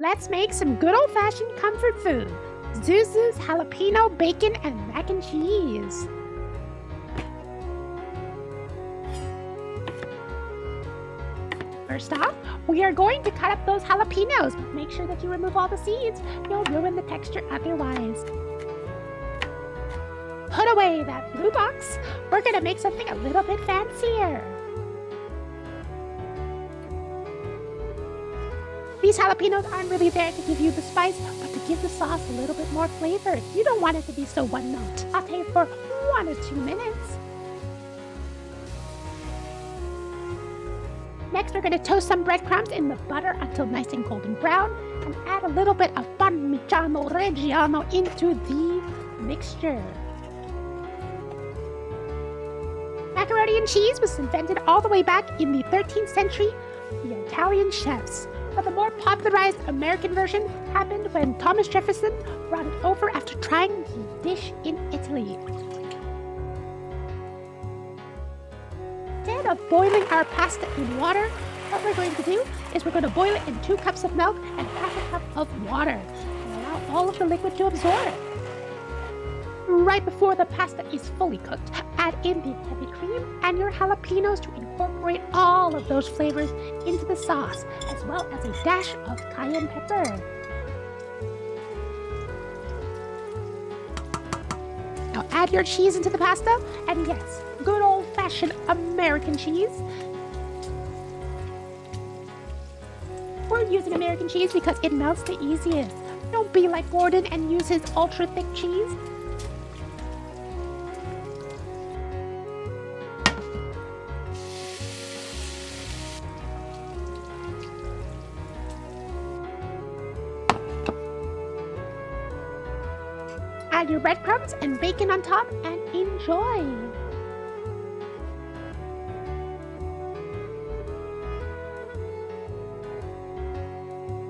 Let's make some good old-fashioned comfort food. Zuzu's jalapeno, bacon, and mac and cheese. First off, we are going to cut up those jalapenos, but make sure that you remove all the seeds. You'll ruin the texture otherwise. Put away that blue box. We're going to make something a little bit fancier. These jalapenos aren't really there to give you the spice, but to give the sauce a little bit more flavor. You don't want it to be so one note. Saute for 1 or 2 minutes. Next, we're going to toast some breadcrumbs in the butter until nice and golden brown, and add a little bit of parmesano reggiano into the mixture. Macaroni and cheese was invented all the way back in the 13th century by the Italian chefs. But the more popularized American version happened when Thomas Jefferson brought it over after trying the dish in Italy. Instead of boiling our pasta in water, what we're going to do is we're going to boil it in 2 cups of milk and half a cup of water and allow all of the liquid to absorb. Right before the pasta is fully cooked, add in the heavy cream and your jalapenos to incorporate all of those flavors into the sauce, as well as a dash of cayenne pepper. Now add your cheese into the pasta, and yes, good old-fashioned American cheese. We're using American cheese because it melts the easiest. Don't be like Gordon and use his ultra-thick cheese. Add your breadcrumbs and bacon on top and enjoy!